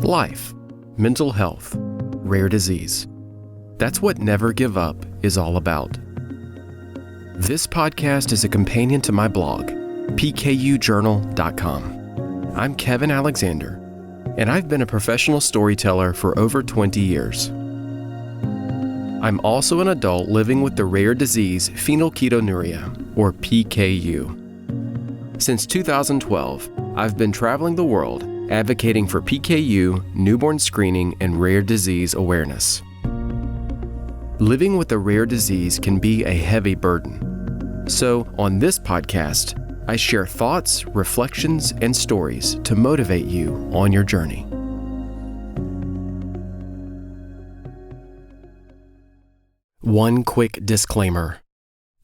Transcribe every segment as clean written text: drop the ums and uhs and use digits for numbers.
Life, mental health, rare disease. That's what Never Give Up is all about. This podcast is a companion to my blog, photojournal.com. I'm Kevin Alexander, and I've been a professional storyteller for over 20 years. I'm also an adult living with the rare disease phenylketonuria, or PKU. Since 2012, I've been traveling the world advocating for PKU, newborn screening, and rare disease awareness. Living with a rare disease can be a heavy burden. So, on this podcast, I share thoughts, reflections, and stories to motivate you on your journey. One quick disclaimer.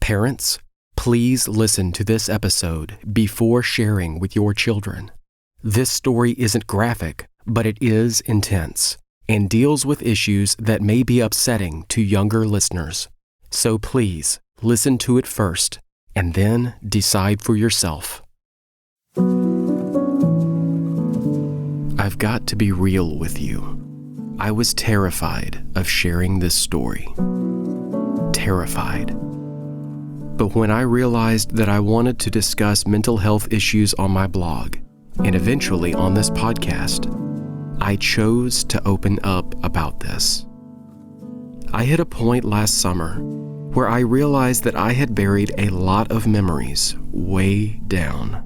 Parents, please listen to this episode before sharing with your children. This story isn't graphic, but it is intense and deals with issues that may be upsetting to younger listeners. So please listen to it first and then decide for yourself. I've got to be real with you. I was terrified of sharing this story. Terrified. But when I realized that I wanted to discuss mental health issues on my blog, and eventually on this podcast, I chose to open up about this. I hit a point last summer where I realized that I had buried a lot of memories way down,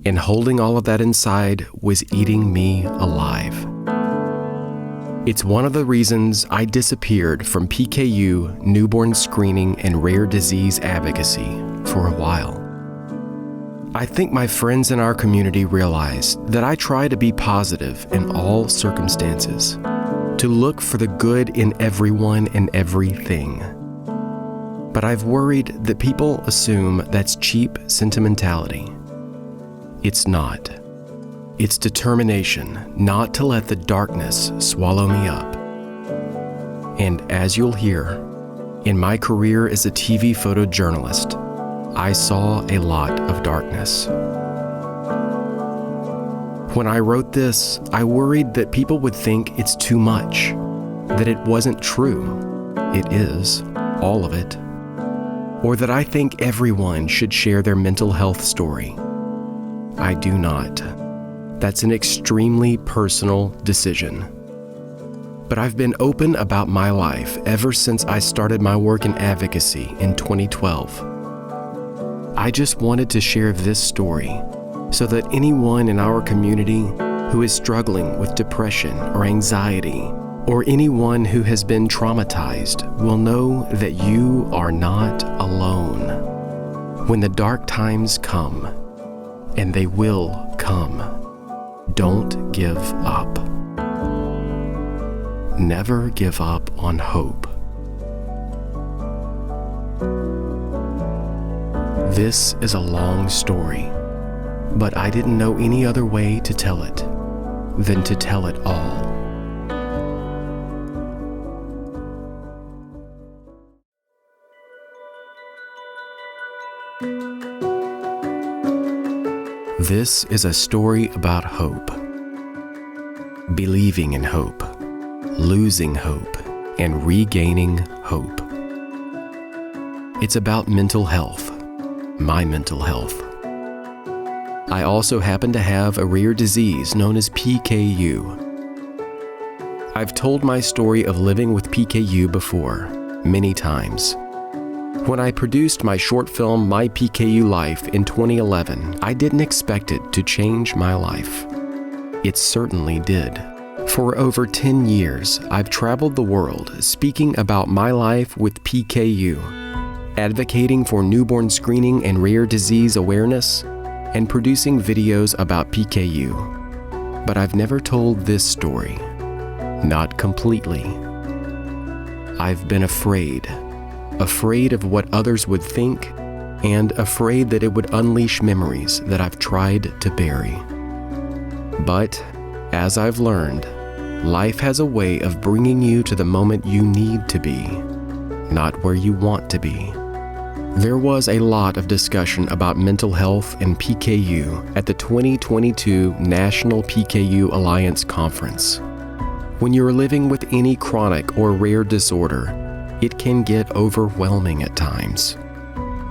and holding all of that inside was eating me alive. It's one of the reasons I disappeared from PKU, newborn screening, and rare disease advocacy for a while. I think my friends in our community realize that I try to be positive in all circumstances, to look for the good in everyone and everything. But I've worried that people assume that's cheap sentimentality. It's not. It's determination not to let the darkness swallow me up. And as you'll hear, in my career as a TV photojournalist, I saw a lot of darkness. When I wrote this, I worried that people would think it's too much, that it wasn't true. It is, all of it. Or that I think everyone should share their mental health story. I do not. That's an extremely personal decision. But I've been open about my life ever since I started my work in advocacy in 2012. I just wanted to share this story so that anyone in our community who is struggling with depression or anxiety, or anyone who has been traumatized, will know that you are not alone. When the dark times come, and they will come, don't give up. Never give up on hope. This is a long story, but I didn't know any other way to tell it than to tell it all. This is a story about hope. Believing in hope, losing hope, and regaining hope. It's about mental health. My mental health. I also happen to have a rare disease known as PKU. I've told my story of living with PKU before, many times. When I produced my short film, My PKU Life, in 2011, I didn't expect it to change my life. It certainly did. For over 10 years, I've traveled the world speaking about my life with PKU, advocating for newborn screening and rare disease awareness, and producing videos about PKU. But I've never told this story. Not completely. I've been afraid of what others would think, and afraid that it would unleash memories that I've tried to bury. But, as I've learned, life has a way of bringing you to the moment you need to be, not where you want to be. There was a lot of discussion about mental health and PKU at the 2022 National PKU Alliance Conference. When you're living with any chronic or rare disorder, it can get overwhelming at times.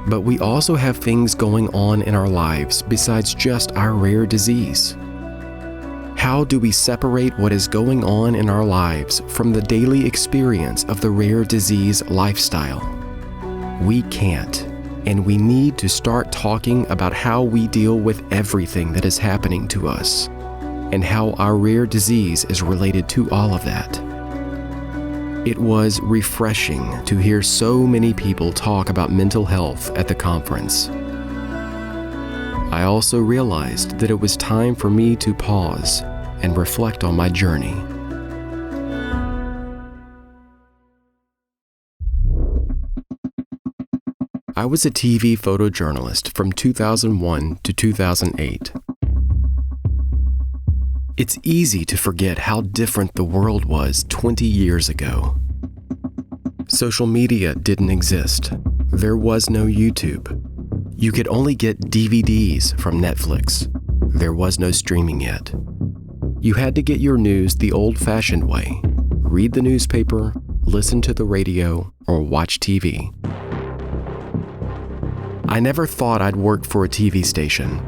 But we also have things going on in our lives besides just our rare disease. How do we separate what is going on in our lives from the daily experience of the rare disease lifestyle? We can't, and we need to start talking about how we deal with everything that is happening to us, and how our rare disease is related to all of that. It was refreshing to hear so many people talk about mental health at the conference. I also realized that it was time for me to pause and reflect on my journey. I was a TV photojournalist from 2001 to 2008. It's easy to forget how different the world was 20 years ago. Social media didn't exist. There was no YouTube. You could only get DVDs from Netflix. There was no streaming yet. You had to get your news the old-fashioned way. Read the newspaper, listen to the radio, or watch TV. I never thought I'd work for a TV station.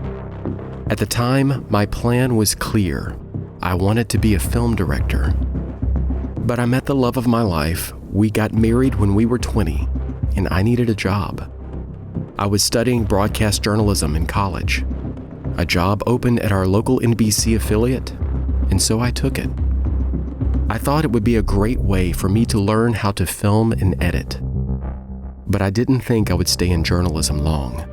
At the time, my plan was clear. I wanted to be a film director. But I met the love of my life. We got married when we were 20, and I needed a job. I was studying broadcast journalism in college. A job opened at our local NBC affiliate, and so I took it. I thought it would be a great way for me to learn how to film and edit. But I didn't think I would stay in journalism long.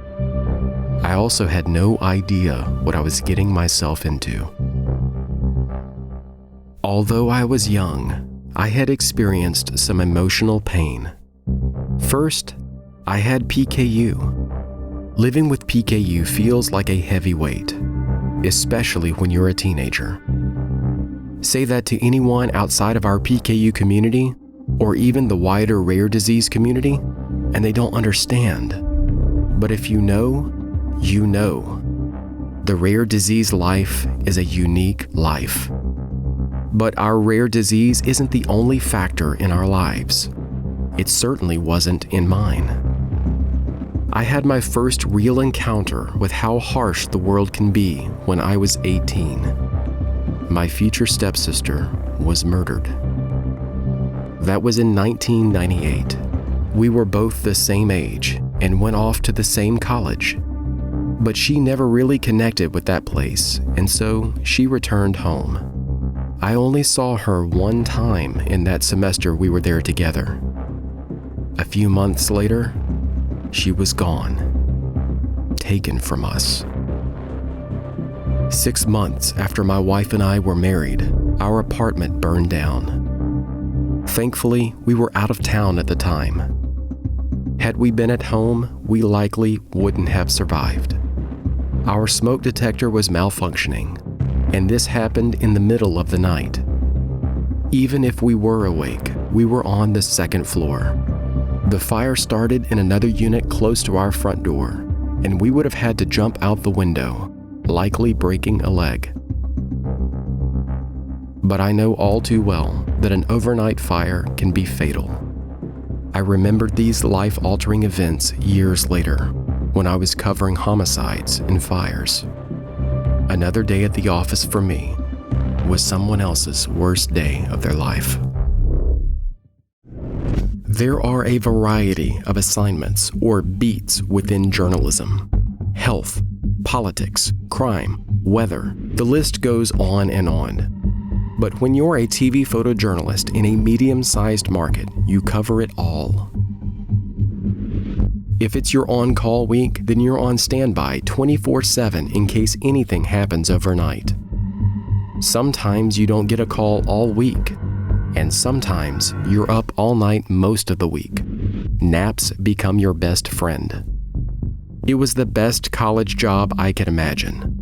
I also had no idea what I was getting myself into. Although I was young, I had experienced some emotional pain. First, I had PKU. Living with PKU feels like a heavy weight, especially when you're a teenager. Say that to anyone outside of our PKU community, or even the wider rare disease community, and they don't understand. But if you know, you know. The rare disease life is a unique life. But our rare disease isn't the only factor in our lives. It certainly wasn't in mine. I had my first real encounter with how harsh the world can be when I was 18. My future stepsister was murdered. That was in 1998. We were both the same age and went off to the same college. But she never really connected with that place, and so she returned home. I only saw her one time in that semester we were there together. A few months later, she was gone, taken from us. 6 months after my wife and I were married, our apartment burned down. Thankfully, we were out of town at the time. Had we been at home, we likely wouldn't have survived. Our smoke detector was malfunctioning, and this happened in the middle of the night. Even if we were awake, we were on the second floor. The fire started in another unit close to our front door, and we would have had to jump out the window, likely breaking a leg. But I know all too well that an overnight fire can be fatal. I remembered these life-altering events years later, when I was covering homicides and fires. Another day at the office for me was someone else's worst day of their life. There are a variety of assignments or beats within journalism. Health, politics, crime, weather, the list goes on and on. But when you're a TV photojournalist in a medium-sized market, you cover it all. If it's your on-call week, then you're on standby 24/7 in case anything happens overnight. Sometimes you don't get a call all week, and sometimes you're up all night most of the week. Naps become your best friend. It was the best college job I could imagine.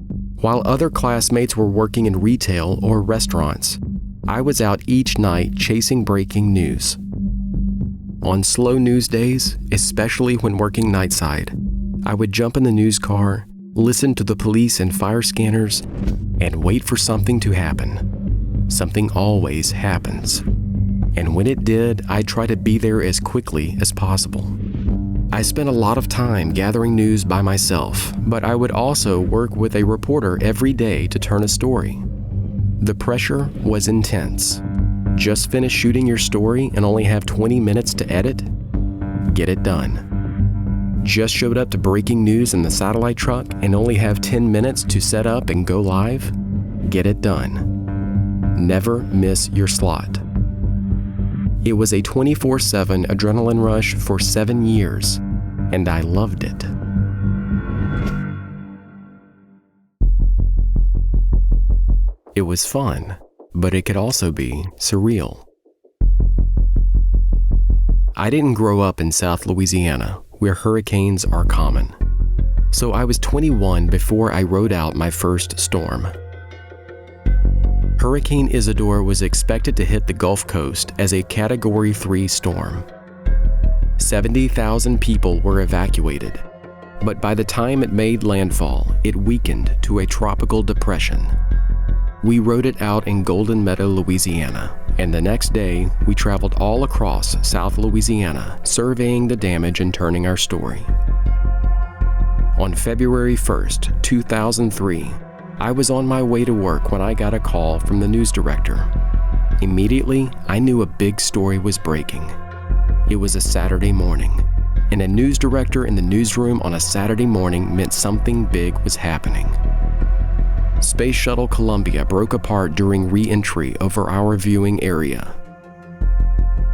While other classmates were working in retail or restaurants, I was out each night chasing breaking news. On slow news days, especially when working nightside, I would jump in the news car, listen to the police and fire scanners, and wait for something to happen. Something always happens. And when it did, I'd try to be there as quickly as possible. I spent a lot of time gathering news by myself, but I would also work with a reporter every day to turn a story. The pressure was intense. Just finish shooting your story and only have 20 minutes to edit? Get it done. Just showed up to breaking news in the satellite truck and only have 10 minutes to set up and go live? Get it done. Never miss your slot. It was a 24/7 adrenaline rush for 7 years, and I loved it. It was fun, but it could also be surreal. I didn't grow up in South Louisiana, where hurricanes are common. So I was 21 before I rode out my first storm. Hurricane Isidore was expected to hit the Gulf Coast as a Category 3 storm. 70,000 people were evacuated, but by the time it made landfall, it weakened to a tropical depression. We rode it out in Golden Meadow, Louisiana, and the next day, we traveled all across South Louisiana, surveying the damage and turning our story. On February 1st, 2003, I was on my way to work when I got a call from the news director. Immediately, I knew a big story was breaking. It was a Saturday morning, and a news director in the newsroom on a Saturday morning meant something big was happening. Space Shuttle Columbia broke apart during re-entry over our viewing area.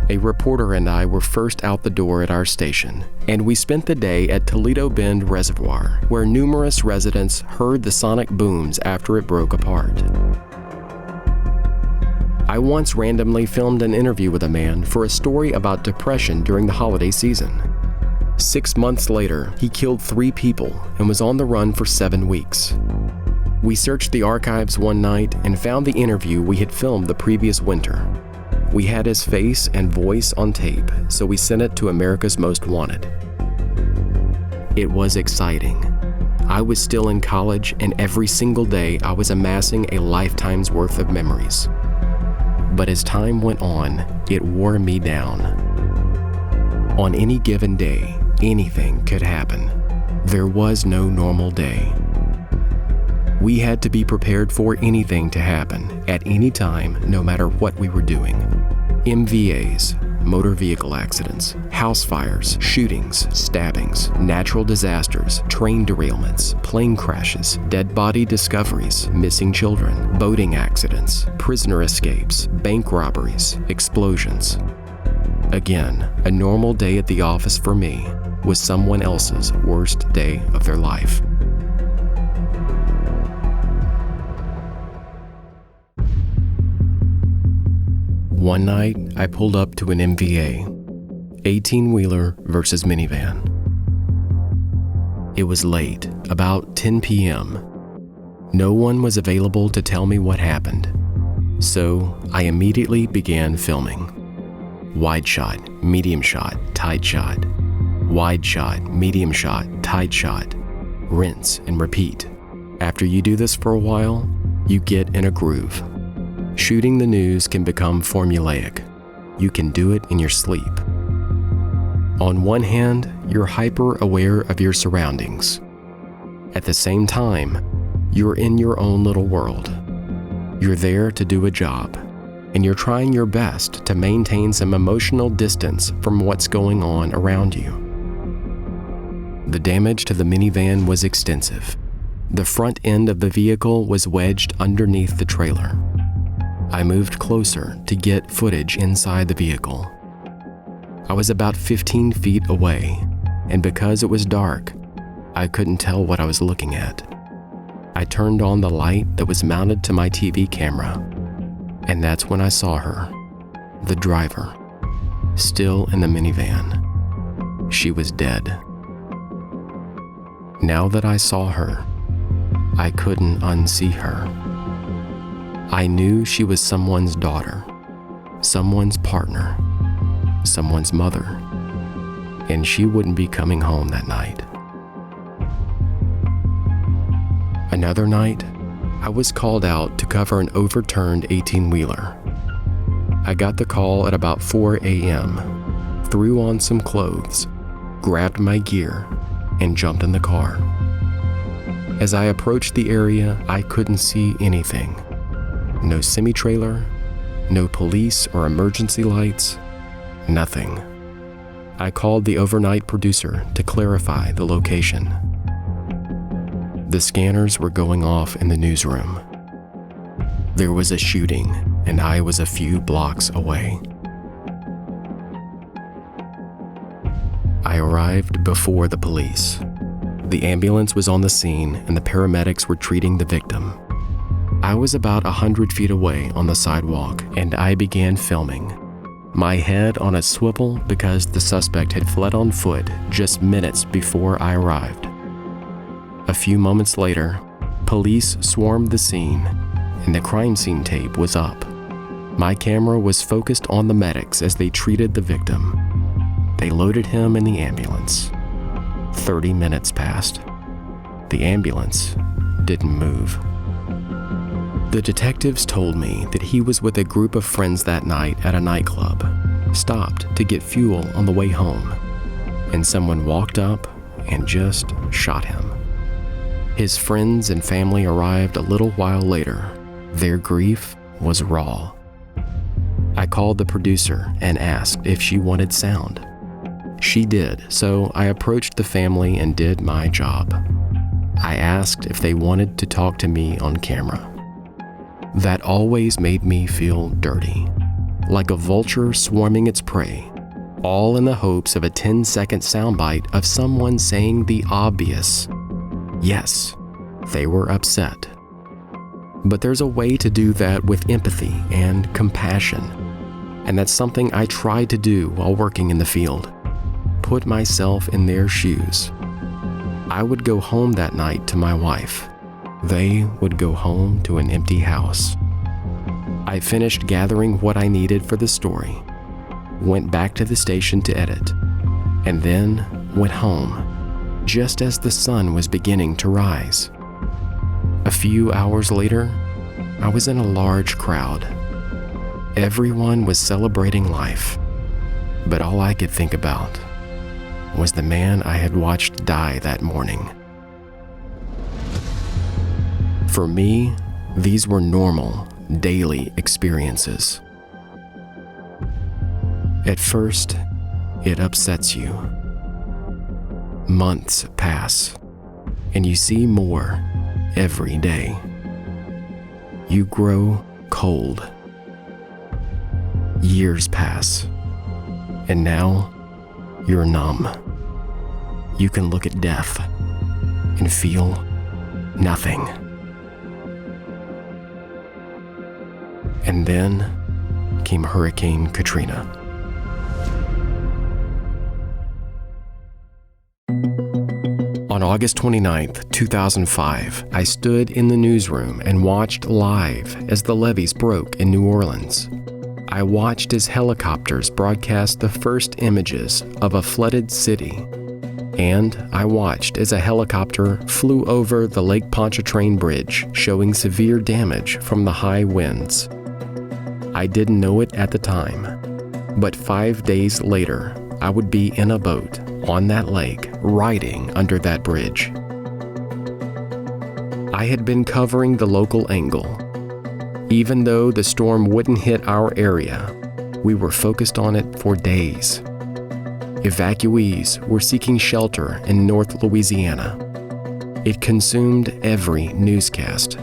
A reporter and I were first out the door at our station, and we spent the day at Toledo Bend Reservoir, where numerous residents heard the sonic booms after it broke apart. I once randomly filmed an interview with a man for a story about depression during the holiday season. 6 months later, he killed 3 people and was on the run for 7 weeks. We searched the archives one night and found the interview we had filmed the previous winter. We had his face and voice on tape, so we sent it to America's Most Wanted. It was exciting. I was still in college, and every single day I was amassing a lifetime's worth of memories. But as time went on, it wore me down. On any given day, anything could happen. There was no normal day. We had to be prepared for anything to happen at any time, no matter what we were doing. MVAs, motor vehicle accidents, house fires, shootings, stabbings, natural disasters, train derailments, plane crashes, dead body discoveries, missing children, boating accidents, prisoner escapes, bank robberies, explosions. Again, a normal day at the office for me was someone else's worst day of their life. One night, I pulled up to an MVA, 18-wheeler versus minivan. It was late, about 10 p.m. No one was available to tell me what happened, so I immediately began filming. Wide shot, medium shot, tight shot. Wide shot, medium shot, tight shot. Rinse and repeat. After you do this for a while, you get in a groove. Shooting the news can become formulaic. You can do it in your sleep. On one hand, you're hyper-aware of your surroundings. At the same time, you're in your own little world. You're there to do a job, and you're trying your best to maintain some emotional distance from what's going on around you. The damage to the minivan was extensive. The front end of the vehicle was wedged underneath the trailer. I moved closer to get footage inside the vehicle. I was about 15 feet away, and because it was dark, I couldn't tell what I was looking at. I turned on the light that was mounted to my TV camera, and that's when I saw her, the driver, still in the minivan. She was dead. Now that I saw her, I couldn't unsee her. I knew she was someone's daughter, someone's partner, someone's mother, and she wouldn't be coming home that night. Another night, I was called out to cover an overturned 18-wheeler. I got the call at about 4 a.m., threw on some clothes, grabbed my gear, and jumped in the car. As I approached the area, I couldn't see anything. No semi-trailer, no police or emergency lights, nothing. I called the overnight producer to clarify the location. The scanners were going off in the newsroom. There was a shooting, and I was a few blocks away. I arrived before the police. The ambulance was on the scene, and the paramedics were treating the victim. I was about 100 feet away on the sidewalk, and I began filming, my head on a swivel because the suspect had fled on foot just minutes before I arrived. A few moments later, police swarmed the scene, and the crime scene tape was up. My camera was focused on the medics as they treated the victim. They loaded him in the ambulance. 30 minutes passed. The ambulance didn't move. The detectives told me that he was with a group of friends that night at a nightclub, stopped to get fuel on the way home, and someone walked up and just shot him. His friends and family arrived a little while later. Their grief was raw. I called the producer and asked if she wanted sound. She did, so I approached the family and did my job. I asked if they wanted to talk to me on camera. That always made me feel dirty, like a vulture swarming its prey, all in the hopes of a 10-second soundbite of someone saying the obvious. Yes, they were upset. But there's a way to do that with empathy and compassion, and that's something I tried to do while working in the field. Put myself in their shoes. I would go home that night to my wife. They would go home to an empty house. I finished gathering what I needed for the story, went back to the station to edit, and then went home, just as the sun was beginning to rise. A few hours later, I was in a large crowd. Everyone was celebrating life, but all I could think about was the man I had watched die that morning. For me, these were normal, daily experiences. At first, it upsets you. Months pass, and you see more every day. You grow cold. Years pass, and now you're numb. You can look at death and feel nothing. And then came Hurricane Katrina. On August 29th, 2005, I stood in the newsroom and watched live as the levees broke in New Orleans. I watched as helicopters broadcast the first images of a flooded city, and I watched as a helicopter flew over the Lake Pontchartrain Bridge, showing severe damage from the high winds. I didn't know it at the time, but 5 days later, I would be in a boat on that lake, riding under that bridge. I had been covering the local angle. Even though the storm wouldn't hit our area, we were focused on it for days. Evacuees were seeking shelter in North Louisiana. It consumed every newscast.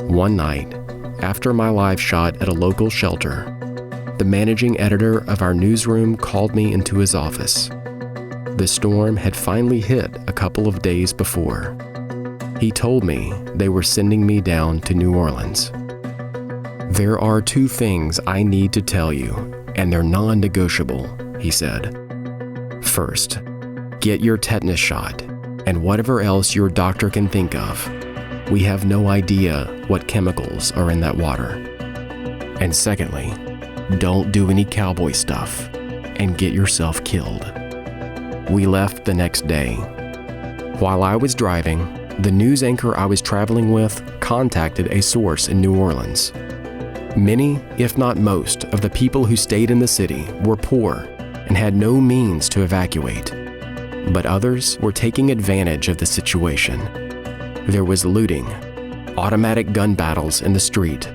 One night, after my live shot at a local shelter, the managing editor of our newsroom called me into his office. The storm had finally hit a couple of days before. He told me they were sending me down to New Orleans. "There are 2 things I need to tell you, and they're non-negotiable," he said. "First, get your tetanus shot, and whatever else your doctor can think of. We have no idea what chemicals are in that water. And secondly, don't do any cowboy stuff. and get yourself killed. We left the next day. While I was driving, the news anchor I was traveling with contacted a source in New Orleans. Many, if not most, of the people who stayed in the city were poor and had no means to evacuate. But others were taking advantage of the situation. There was looting, automatic gun battles in the street,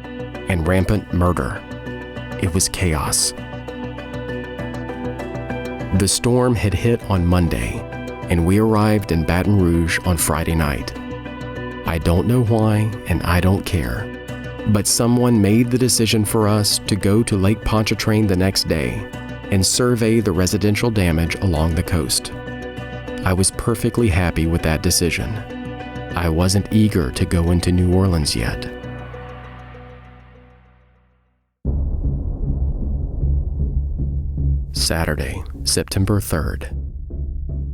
and rampant murder. It was chaos. The storm had hit on Monday, and we arrived in Baton Rouge on Friday night. I don't know why, and I don't care, but someone made the decision for us to go to Lake Pontchartrain the next day and survey the residential damage along the coast. I was perfectly happy with that decision. I wasn't eager to go into New Orleans yet. Saturday, September 3rd.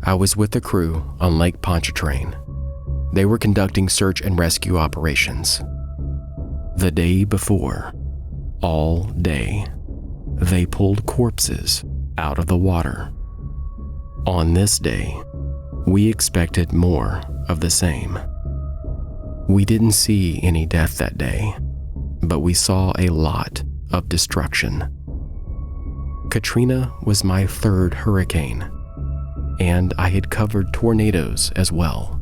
I was with the crew on Lake Pontchartrain. They were conducting search and rescue operations. The day before, all day, they pulled corpses out of the water. On this day, we expected more of the same. We didn't see any death that day, but we saw a lot of destruction. Katrina was my third hurricane, and I had covered tornadoes as well.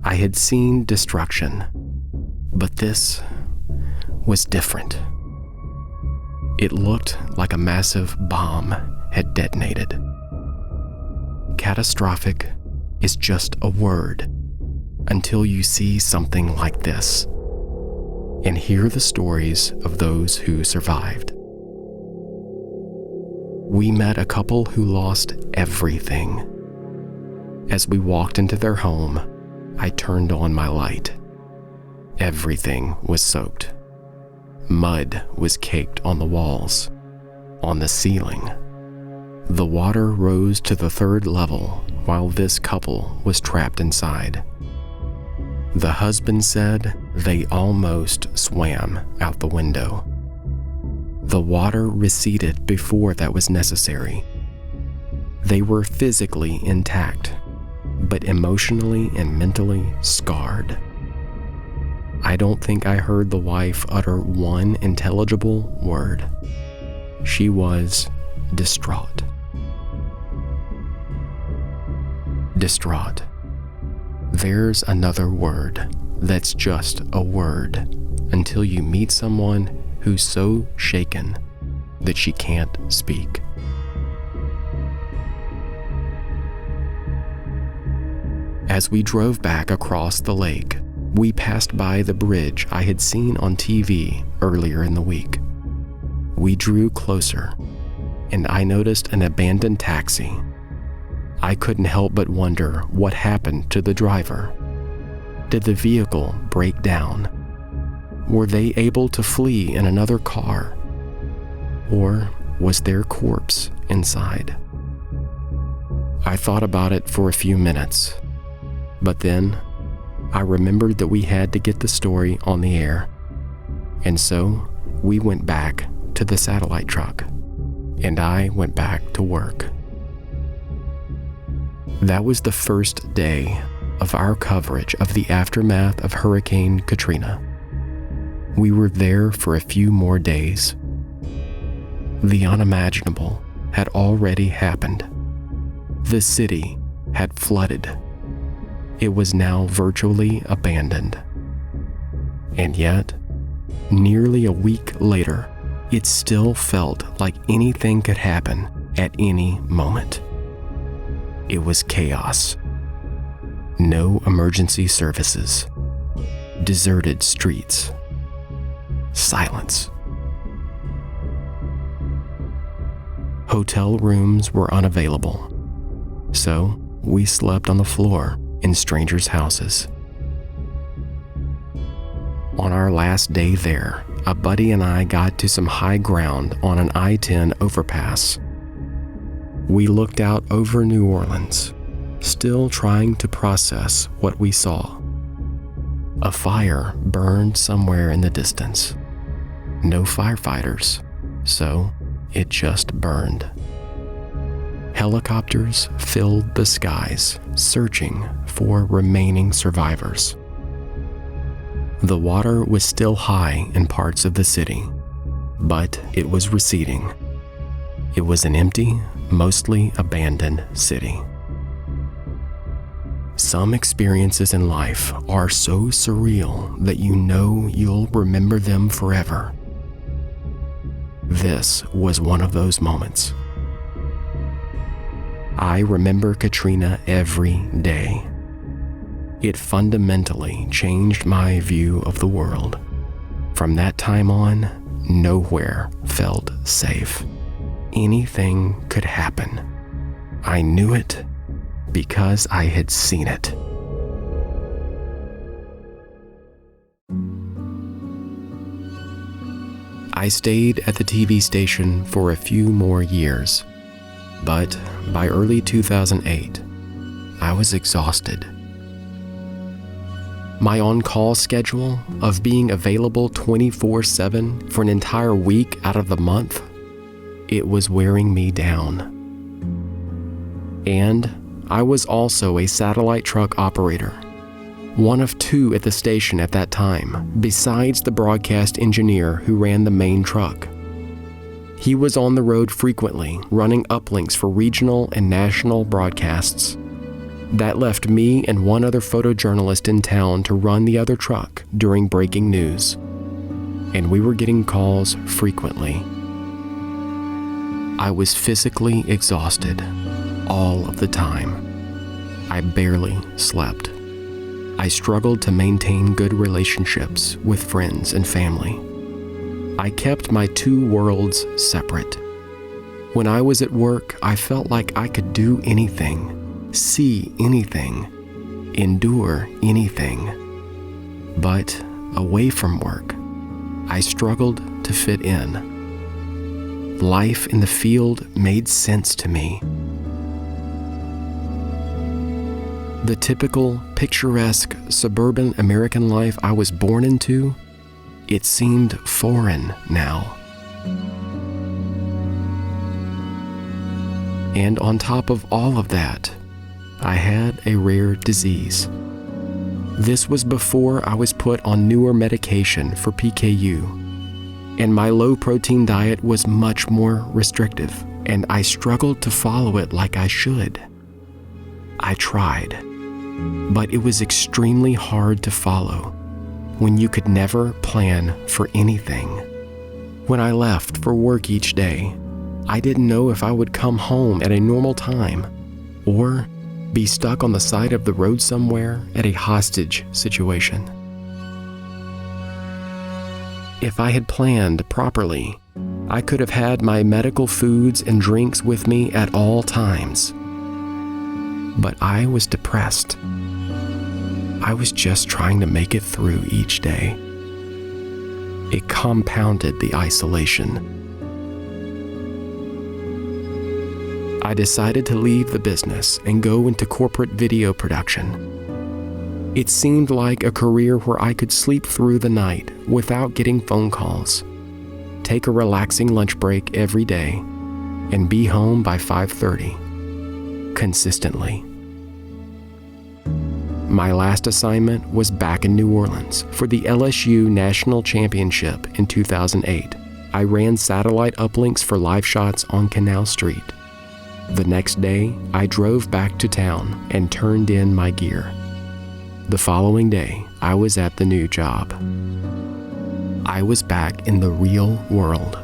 I had seen destruction, but this was different. It looked like a massive bomb had detonated. Catastrophic is just a word until you see something like this and hear the stories of those who survived. We met a couple who lost everything. As we walked into their home, I turned on my light. Everything was soaked. Mud was caked on the walls, on the ceiling. The water rose to the 3rd level while this couple was trapped inside. The husband said they almost swam out the window. The water receded before that was necessary. They were physically intact, but emotionally and mentally scarred. I don't think I heard the wife utter one intelligible word. She was distraught. Distraught. There's another word that's just a word until you meet someone who's so shaken that she can't speak. As we drove back across the lake, we passed by the bridge I had seen on TV earlier in the week. We drew closer, and I noticed an abandoned taxi. I couldn't help but wonder what happened to the driver. Did the vehicle break down? Were they able to flee in another car? Or was their corpse inside? I thought about it for a few minutes, but then I remembered that we had to get the story on the air. And so we went back to the satellite truck, and I went back to work. That was the first day of our coverage of the aftermath of Hurricane Katrina. We were there for a few more days. The unimaginable had already happened. The city had flooded. It was now virtually abandoned. And yet, nearly a week later, it still felt like anything could happen at any moment. It was chaos. No emergency services. Deserted streets. Silence. Hotel rooms were unavailable, so we slept on the floor in strangers' houses. On our last day there, a buddy and I got to some high ground on an I-10 overpass. We looked out over New Orleans, still trying to process what we saw. A fire burned somewhere in the distance. No firefighters, so it just burned. helicopters filled the skies, searching for remaining survivors. The water was still high in parts of the city, but it was receding. It was an empty, mostly abandoned city. Some experiences in life are so surreal that you know you'll remember them forever. This was one of those moments. I remember Katrina every day. It fundamentally changed my view of the world. From that time on, nowhere felt safe. Anything could happen. I knew it because I had seen it. I stayed at the TV station for a few more years, but by early 2008, I was exhausted. My on-call schedule of being available 24/7 for an entire week out of the month, it was wearing me down. And I was also a satellite truck operator, one of two at the station at that time, besides the broadcast engineer who ran the main truck. He was on the road frequently, running uplinks for regional and national broadcasts. That left me and one other photojournalist in town to run the other truck during breaking news. And we were getting calls frequently. I was physically exhausted all of the time. I barely slept. I struggled to maintain good relationships with friends and family. I kept my two worlds separate. When I was at work, I felt like I could do anything, see anything, endure anything. But away from work, I struggled to fit in. Life in the field made sense to me. The typical, picturesque, suburban American life I was born into, it seemed foreign now. And on top of all of that, I had a rare disease. This was before I was put on newer medication for PKU, and my low-protein diet was much more restrictive, and I struggled to follow it like I should. I tried, but it was extremely hard to follow when you could never plan for anything. When I left for work each day, I didn't know if I would come home at a normal time or be stuck on the side of the road somewhere at a hostage situation. If I had planned properly, I could have had my medical foods and drinks with me at all times. But I was depressed. I was just trying to make it through each day. It compounded the isolation. I decided to leave the business and go into corporate video production. It seemed like a career where I could sleep through the night without getting phone calls, take a relaxing lunch break every day, and be home by 5:30, consistently. My last assignment was back in New Orleans for the LSU National Championship in 2008. I ran satellite uplinks for live shots on Canal Street. The next day, I drove back to town and turned in my gear. The following day, I was at the new job. I was back in the real world.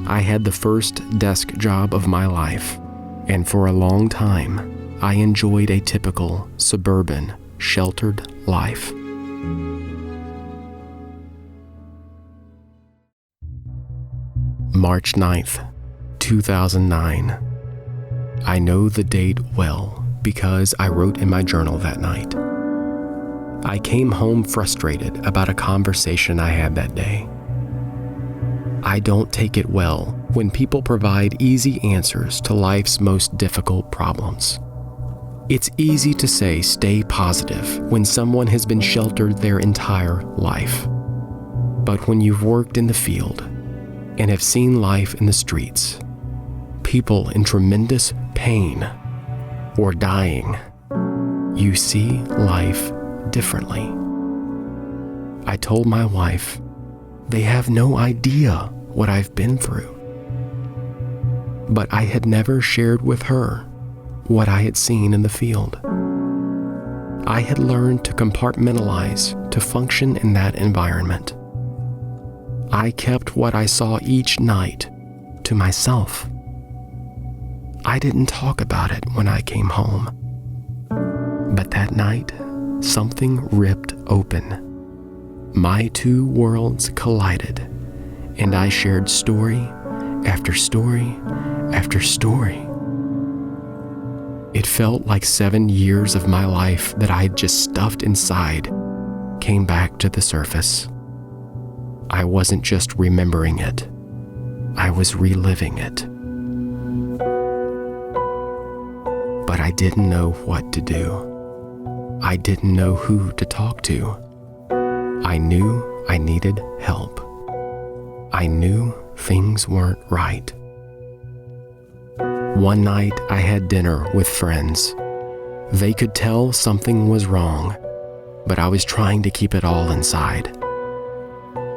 I had the first desk job of my life, and for a long time, I enjoyed a typical suburban, sheltered life. March 9th, 2009. I know the date well because I wrote in my journal that night. I came home frustrated about a conversation I had that day. I don't take it well when people provide easy answers to life's most difficult problems. It's easy to say stay positive when someone has been sheltered their entire life. But when you've worked in the field and have seen life in the streets, people in tremendous pain or dying, you see life differently. I told my wife, they have no idea what I've been through. But I had never shared with her what I had seen in the field. I had learned to compartmentalize to function in that environment. I kept what I saw each night to myself. I didn't talk about it when I came home. But that night, something ripped open. My two worlds collided, and I shared story after story after story. It felt like 7 years of my life that I had just stuffed inside came back to the surface. I wasn't just remembering it, I was reliving it. But I didn't know what to do. I didn't know who to talk to. I knew I needed help. I knew things weren't right. One night I had dinner with friends. They could tell something was wrong, but I was trying to keep it all inside.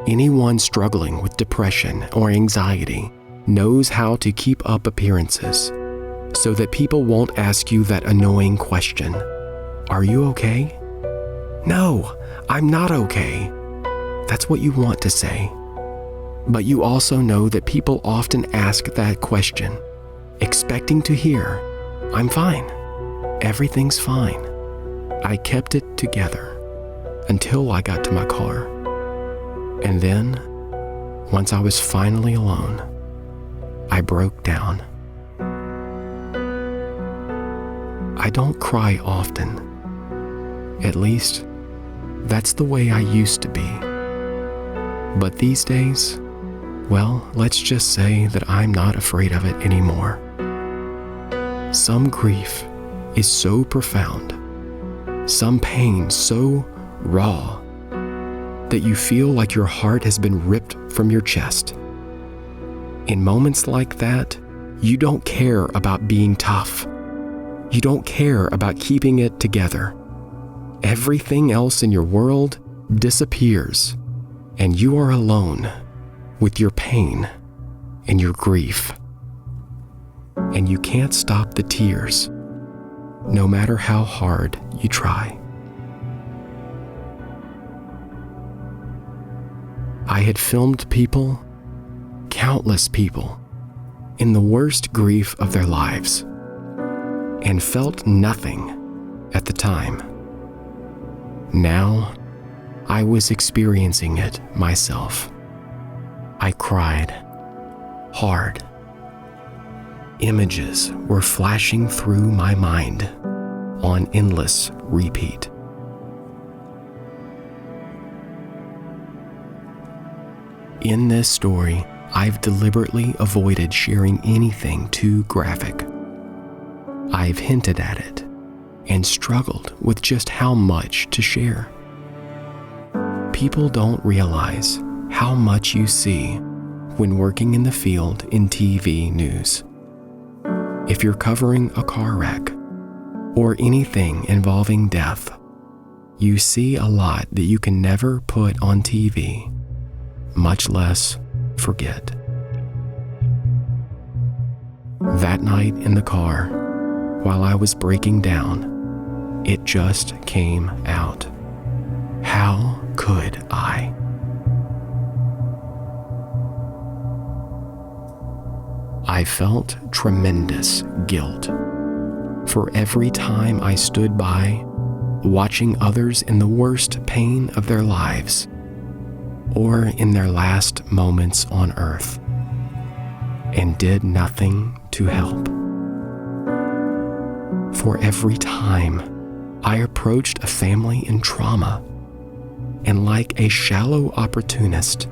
Anyone struggling with depression or anxiety knows how to keep up appearances so that people won't ask you that annoying question, "Are you okay?" "No, I'm not okay." That's what you want to say. But you also know that people often ask that question, expecting to hear, "I'm fine. Everything's fine." I kept it together until I got to my car. And then, once I was finally alone, I broke down. I don't cry often. At least, that's the way I used to be. But these days, well, let's just say that I'm not afraid of it anymore. Some grief is so profound, some pain so raw, that you feel like your heart has been ripped from your chest. In moments like that, you don't care about being tough. You don't care about keeping it together. Everything else in your world disappears, and you are alone with your pain and your grief. And you can't stop the tears, no matter how hard you try. I had filmed people, countless people, in the worst grief of their lives, and felt nothing at the time. Now, I was experiencing it myself. I cried hard. Images were flashing through my mind on endless repeat. In this story, I've deliberately avoided sharing anything too graphic. I've hinted at it and struggled with just how much to share. People don't realize how much you see when working in the field in TV news. If you're covering a car wreck or anything involving death, you see a lot that you can never put on TV, much less forget. That night in the car, while I was breaking down, it just came out. How could I? I felt tremendous guilt for every time I stood by, watching others in the worst pain of their lives or in their last moments on earth, and did nothing to help. For every time I approached a family in trauma, and like a shallow opportunist,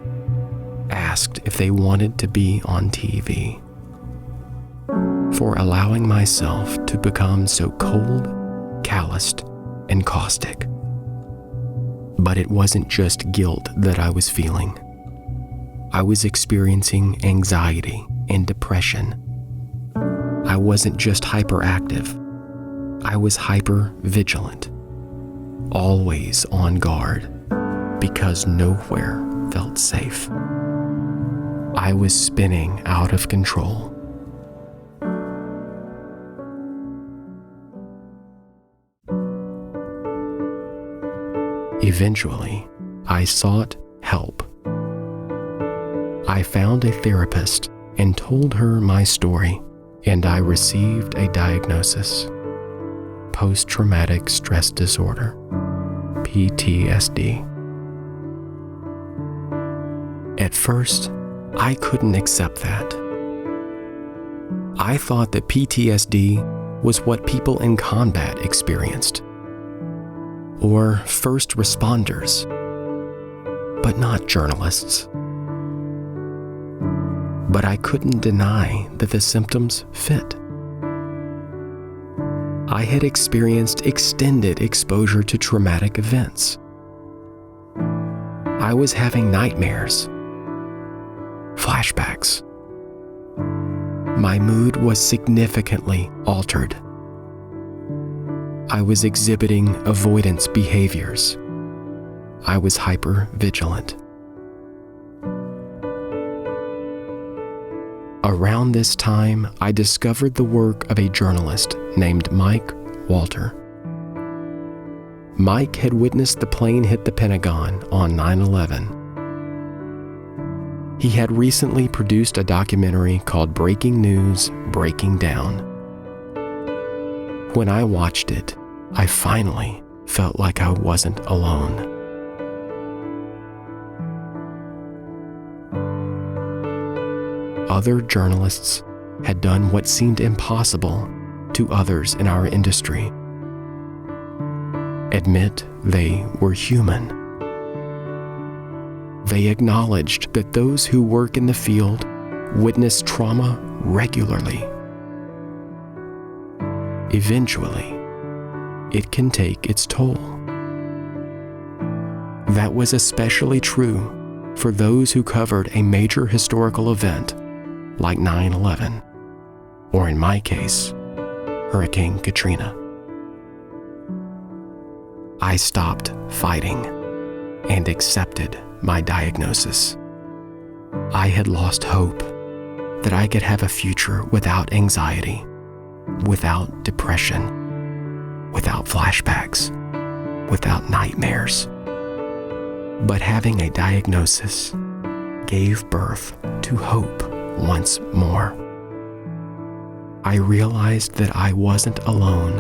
asked if they wanted to be on TV. For allowing myself to become so cold, calloused, and caustic. But it wasn't just guilt that I was feeling. I was experiencing anxiety and depression. I wasn't just hyperactive. I was hyper-vigilant, always on guard, because nowhere felt safe. I was spinning out of control. Eventually, I sought help. I found a therapist and told her my story, and I received a diagnosis: post-traumatic stress disorder, PTSD. At first, I couldn't accept that. I thought that PTSD was what people in combat experienced, or first responders, but not journalists. But I couldn't deny that the symptoms fit. I had experienced extended exposure to traumatic events. I was having nightmares, flashbacks. My mood was significantly altered. I was exhibiting avoidance behaviors. I was hyper-vigilant. Around this time, I discovered the work of a journalist named Mike Walter. Mike had witnessed the plane hit the Pentagon on 9/11. He had recently produced a documentary called Breaking News, Breaking Down. When I watched it, I finally felt like I wasn't alone. Other journalists had done what seemed impossible to others in our industry: admit they were human. They acknowledged that those who work in the field witness trauma regularly. Eventually, it can take its toll. That was especially true for those who covered a major historical event like 9/11, or in my case, Hurricane Katrina. I stopped fighting and accepted my diagnosis. I had lost hope that I could have a future without anxiety, without depression, without flashbacks, without nightmares. But having a diagnosis gave birth to hope once more. I realized that I wasn't alone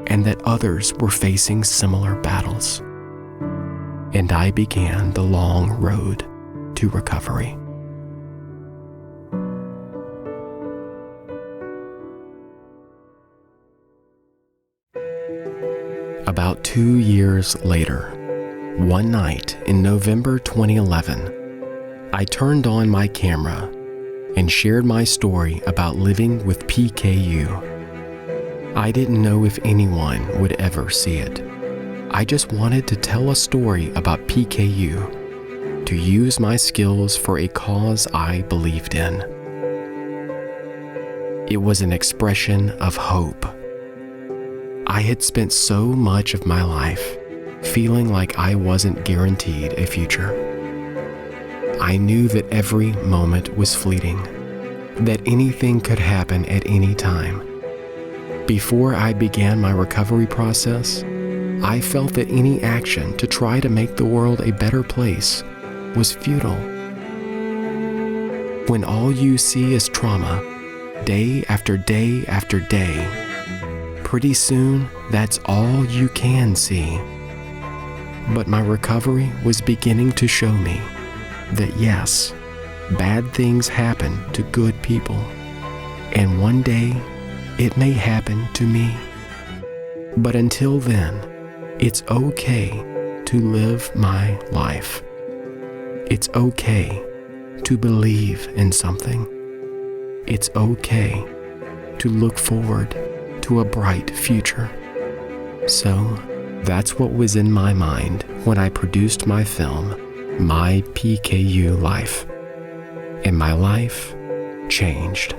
and that others were facing similar battles. And I began the long road to recovery. About 2 years later, one night in November 2011, I turned on my camera and shared my story about living with PKU. I didn't know if anyone would ever see it. I just wanted to tell a story about PKU, to use my skills for a cause I believed in. It was an expression of hope. I had spent so much of my life feeling like I wasn't guaranteed a future. I knew that every moment was fleeting, that anything could happen at any time. Before I began my recovery process, I felt that any action to try to make the world a better place was futile. When all you see is trauma, day after day after day, pretty soon that's all you can see. But my recovery was beginning to show me that yes, bad things happen to good people, and one day it may happen to me. But until then, it's okay to live my life. It's okay to believe in something. It's okay to look forward to a bright future. So that's what was in my mind when I produced my film, My PKU Life. And my life changed.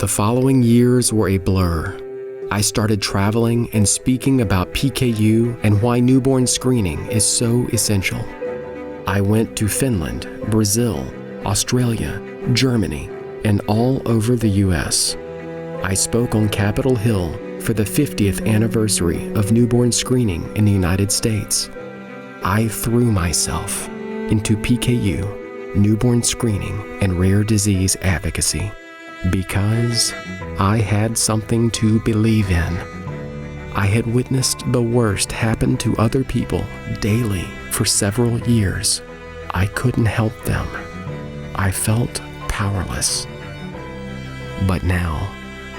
The following years were a blur. I started traveling and speaking about PKU and why newborn screening is so essential. I went to Finland, Brazil, Australia, Germany, and all over the US. I spoke on Capitol Hill for the 50th anniversary of newborn screening in the United States. I threw myself into PKU, newborn screening, and rare disease advocacy because I had something to believe in. I had witnessed the worst happen to other people daily for several years. I couldn't help them. I felt powerless. But now,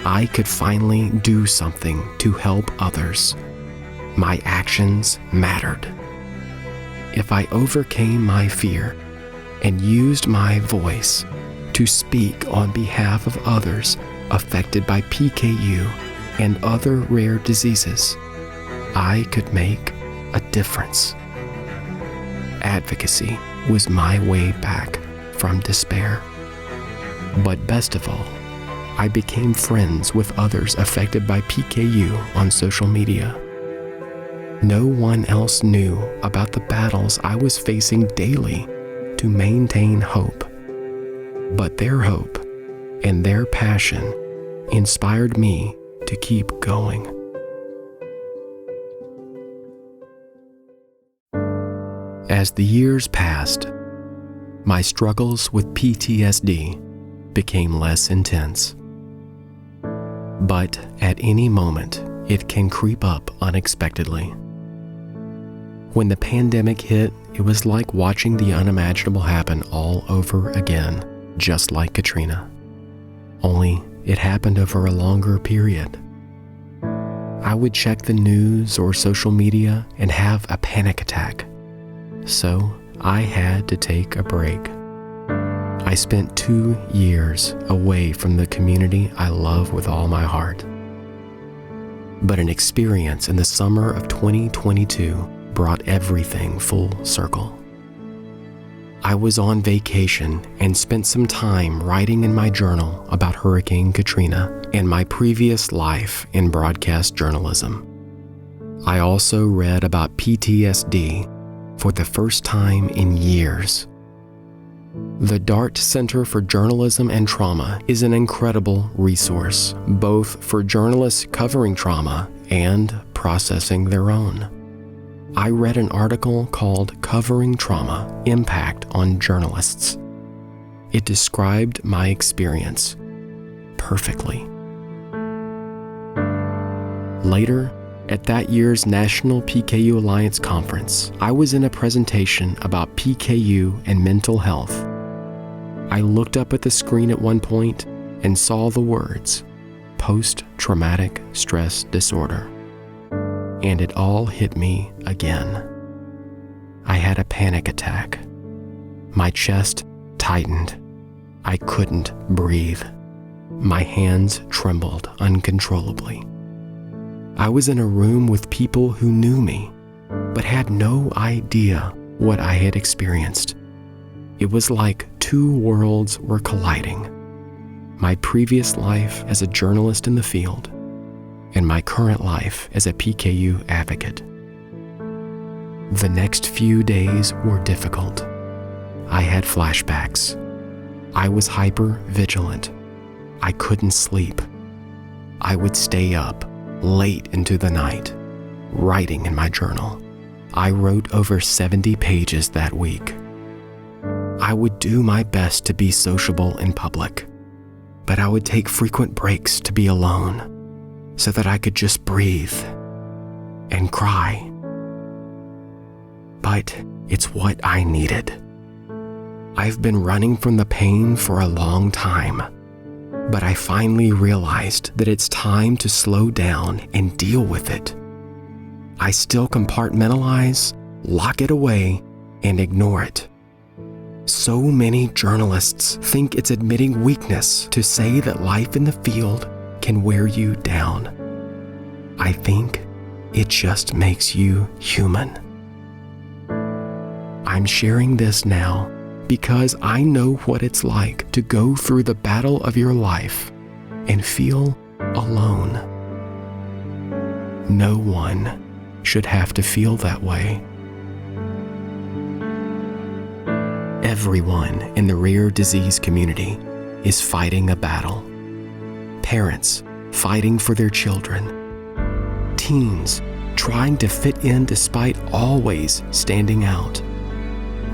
I could finally do something to help others. My actions mattered. If I overcame my fear and used my voice to speak on behalf of others affected by PKU and other rare diseases, I could make a difference. Advocacy was my way back from despair. But best of all, I became friends with others affected by PKU on social media. No one else knew about the battles I was facing daily to maintain hope. But their hope and their passion inspired me to keep going. As the years passed, my struggles with PTSD became less intense. But at any moment, it can creep up unexpectedly. When the pandemic hit, it was like watching the unimaginable happen all over again, just like Katrina. Only it happened over a longer period. I would check the news or social media and have a panic attack. So I had to take a break. I spent 2 years away from the community I love with all my heart. But an experience in the summer of 2022 brought everything full circle. I was on vacation and spent some time writing in my journal about Hurricane Katrina and my previous life in broadcast journalism. I also read about PTSD for the first time in years. The DART Center for Journalism and Trauma is an incredible resource, both for journalists covering trauma and processing their own. I read an article called Covering Trauma: Impact on Journalists. It described my experience perfectly. Later, at that year's National PKU Alliance Conference, I was in a presentation about PKU and mental health. I looked up at the screen at one point and saw the words, post-traumatic stress disorder. And it all hit me again. I had a panic attack. My chest tightened. I couldn't breathe. My hands trembled uncontrollably. I was in a room with people who knew me, but had no idea what I had experienced. It was like two worlds were colliding. My previous life as a journalist in the field, and my current life as a PKU advocate. The next few days were difficult. I had flashbacks. I was hyper-vigilant. I couldn't sleep. I would stay up late into the night, writing in my journal. I wrote over 70 pages that week. I would do my best to be sociable in public, but I would take frequent breaks to be alone, so that I could just breathe and cry. But it's what I needed. I've been running from the pain for a long time, but I finally realized that it's time to slow down and deal with it. I still compartmentalize, lock it away, and ignore it. So many journalists think it's admitting weakness to say that life in the field can wear you down. I think it just makes you human. I'm sharing this now because I know what it's like to go through the battle of your life and feel alone. No one should have to feel that way. Everyone in the rare disease community is fighting a battle. Parents fighting for their children. Teens trying to fit in despite always standing out.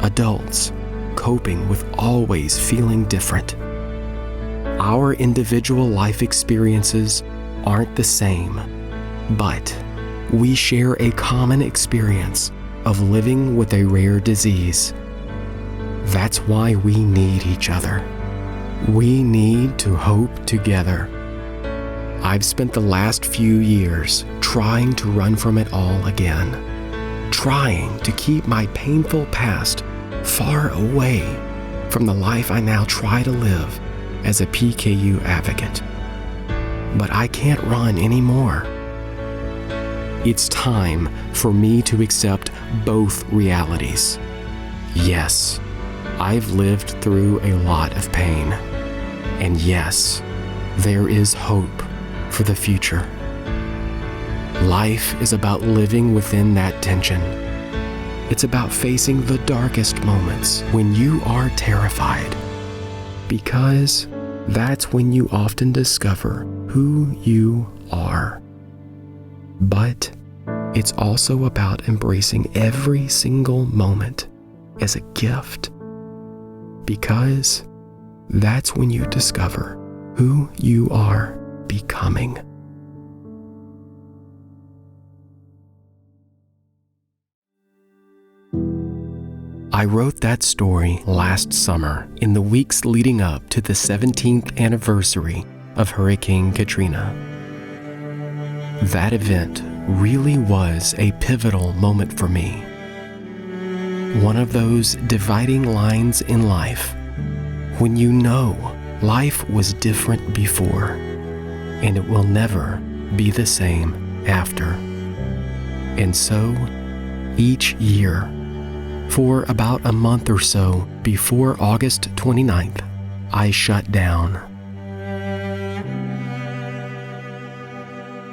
Adults coping with always feeling different. Our individual life experiences aren't the same, but we share a common experience of living with a rare disease. That's why we need each other. We need to hope together. I've spent the last few years trying to run from it all again, trying to keep my painful past far away from the life I now try to live as a PKU advocate. But I can't run anymore. It's time for me to accept both realities. Yes, I've lived through a lot of pain. And yes, there is hope for the future. Life is about living within that tension. It's about facing the darkest moments when you are terrified, because that's when you often discover who you are. But it's also about embracing every single moment as a gift, because that's when you discover who you are becoming. I wrote that story last summer in the weeks leading up to the 17th anniversary of Hurricane Katrina. That event really was a pivotal moment for me. One of those dividing lines in life when you know life was different before and it will never be the same after. And so, each year, for about a month or so before August 29th, I shut down.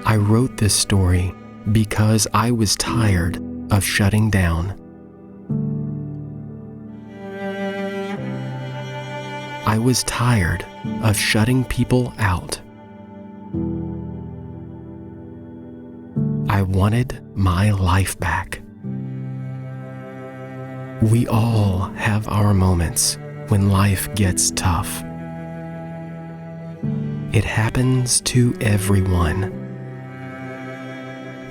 I wrote this story because I was tired of shutting down. I was tired of shutting people out. I wanted my life back. We all have our moments when life gets tough. It happens to everyone.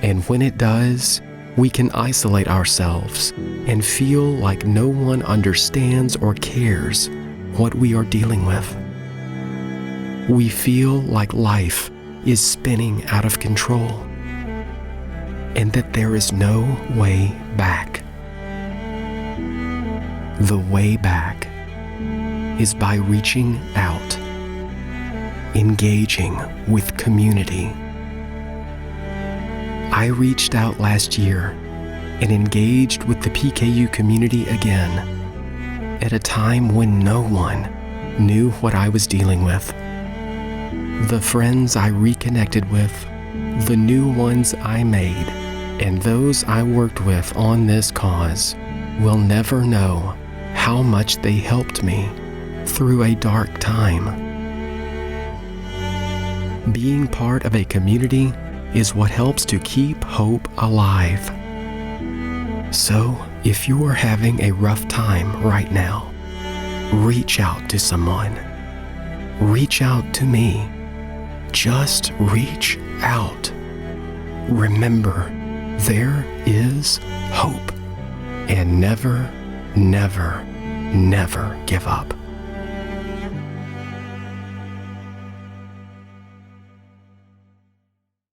And when it does, we can isolate ourselves and feel like no one understands or cares what we are dealing with. We feel like life is spinning out of control and that there is no way back. The way back is by reaching out, engaging with community. I reached out last year and engaged with the PKU community again at a time when no one knew what I was dealing with. The friends I reconnected with, the new ones I made, and those I worked with on this cause will never know how much they helped me through a dark time. Being part of a community is what helps to keep hope alive. So, if you are having a rough time right now, reach out to someone. Reach out to me. Just reach out. Remember, there is hope. And never, never, never give up.